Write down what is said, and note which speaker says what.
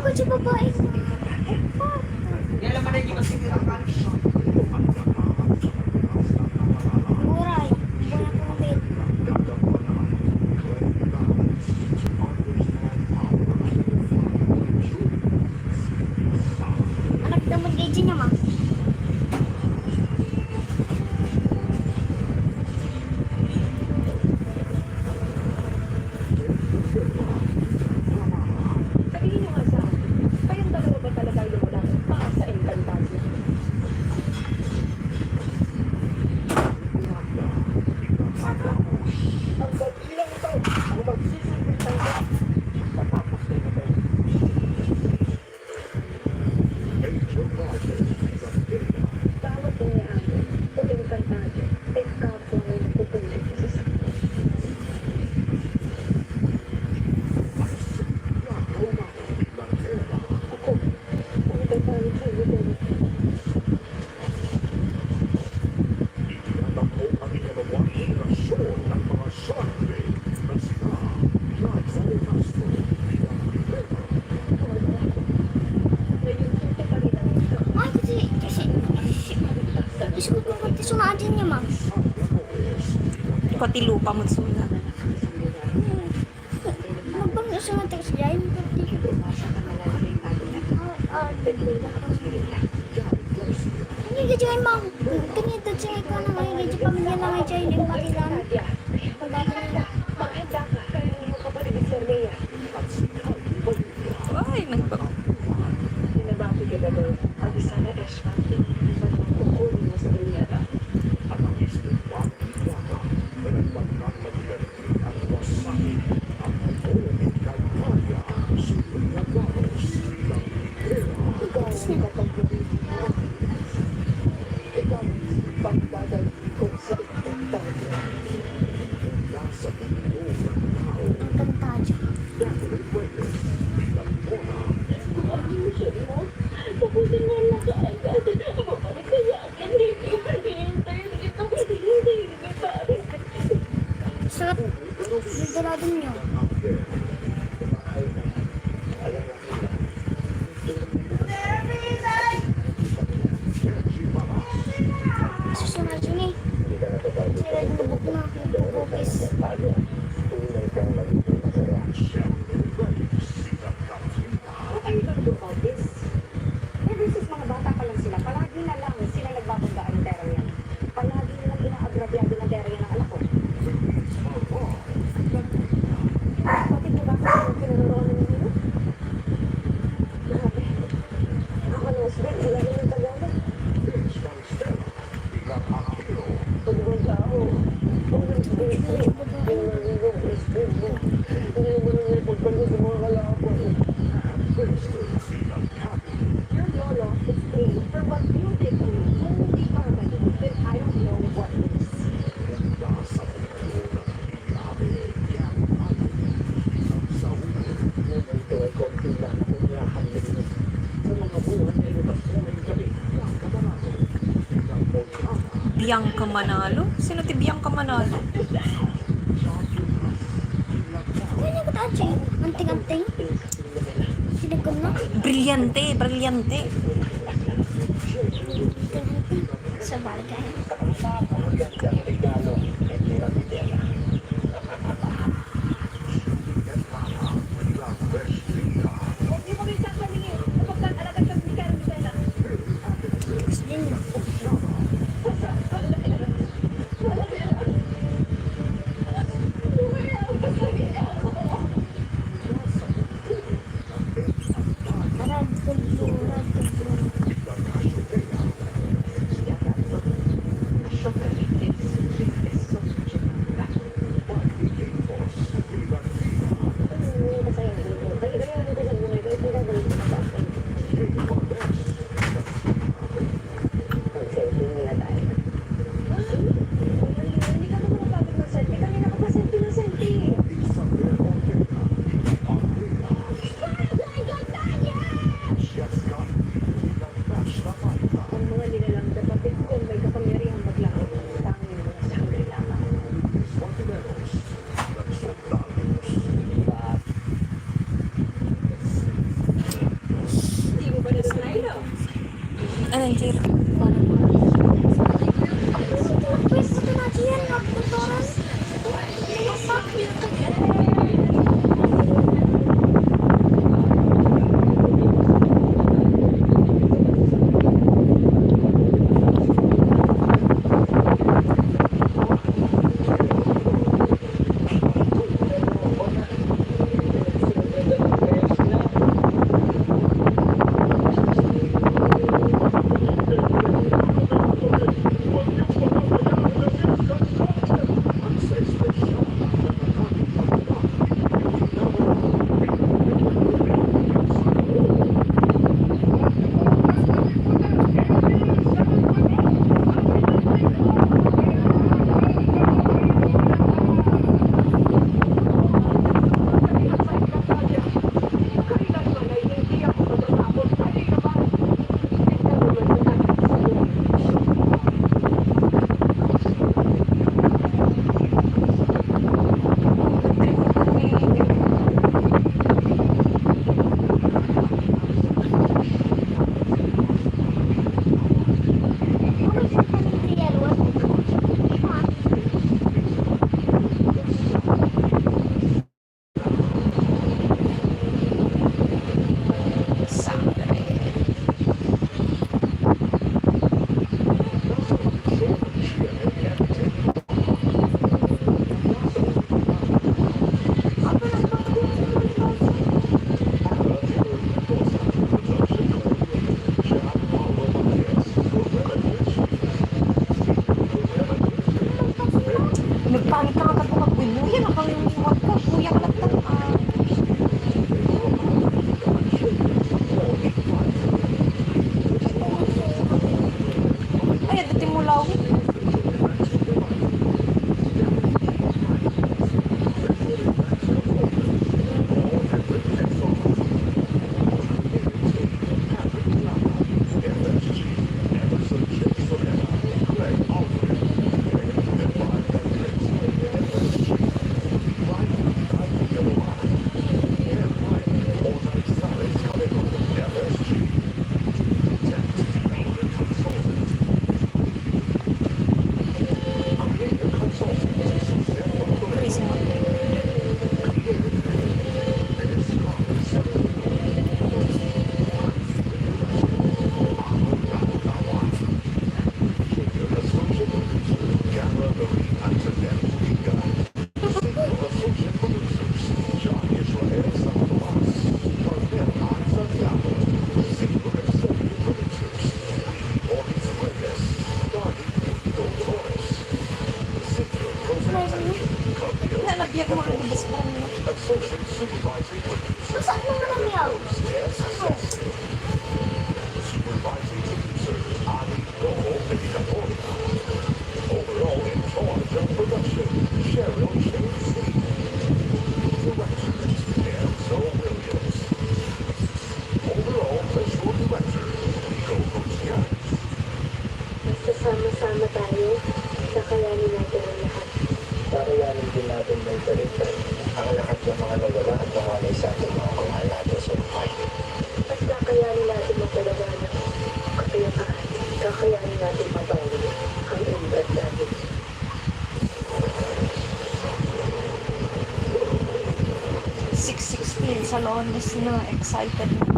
Speaker 1: Bakit si babae? Buray. Buray ko din. Anak naman kayo dyan niya, ma.
Speaker 2: Sabihin nyo nga sa akin, kayong dalawa ba talaga yung walang taas sa Encantadia? Hanggang ilang taon ang magsisilbing tangga matapos na ito. Bawat nangyari o Encantadia ay kapwa may napupulit sa sakit. Ako, ang gagawin sa iyo din. Ngayon, hindi pa rin ang ito.
Speaker 1: Ay, kasi sunaan din niya, ma.
Speaker 3: Pati lupa mo suna.
Speaker 1: Ano bang sunod tayo siya? Hindi ka dyan, ma. Ganito siya ikaw na ngayon. Ganito pamilya na ngayon siya. Hindi makilan.
Speaker 2: Maganda ka kaya mo kapatid ni Sir Lea.
Speaker 3: Ay, nagbago.
Speaker 2: Binabati ka na doon. Ang isa na Eshma. Kukunin mo sa Brianna. Ikaw ang kapatid. Ikaw ang pagbagal ko sa Encantadia.
Speaker 1: Ang kantadyo.
Speaker 2: Tapusin mo lang ka agad. Babalik kaya akin. Hintayin kita. Hindi kita.
Speaker 1: Sarap. Nagdaladin niyo. Susunod yun eh. Sila yung nabuk na. Nabukis.
Speaker 2: Ay, nagdukopis. Ever since mga bata pa lang sila, palagi na lang sila nagbabanggaan ng tera yan. Palagi na lang inaagrabyado ng tera yan ng anak ko. Kapatid mo ba kasi yung pinaroroonan ninyo? Grabe. Ako na husband, wala rin yung Tagalog. Pagawin ka ako. Ang husband ko. Ang husband ko. Hindi mo rin yung pagpagod sa mga kalapon. Your lolo is paid for what you did to me. Kung hindi permanent, then I don't know what is. Ito ay konti lang kung nakakalimutan sa mga buwan na ilutas mo ng gabi.
Speaker 3: Bianca Manalo? Sino ti Bianca Manalo?
Speaker 1: Ano yung kantadyo? Anting-anting? Sinagam na?
Speaker 3: Brilyante, brilyante.
Speaker 1: Sa bagay.
Speaker 2: Huwag niyo kami sasalingin kapag alagat ng bigay ng Bella.
Speaker 1: Gusto din niyo. Rad kulbo.
Speaker 3: Anong Jiro?
Speaker 1: Pwede ko na siya nagtuturan.
Speaker 3: Nagpangit ka nga kapag buya. Nakalimutan ka. Buya ka lang. Ay, adating mo lang. Nalabiyag mo ang ibas mo.
Speaker 1: Saan mo na niyaw?
Speaker 2: Sama-sama tayo, kakayanin natin ang lahat.
Speaker 4: Kakayanin din natin may balikan ang lahat ng mga nagawa at nakalay sa ating mga kamahal natin sa buhay.
Speaker 2: At kakayanin natin magpalabanan. Kakayanin natin mabawi ang umbrat natin.
Speaker 3: 6:16 sa Lones na. Excited na.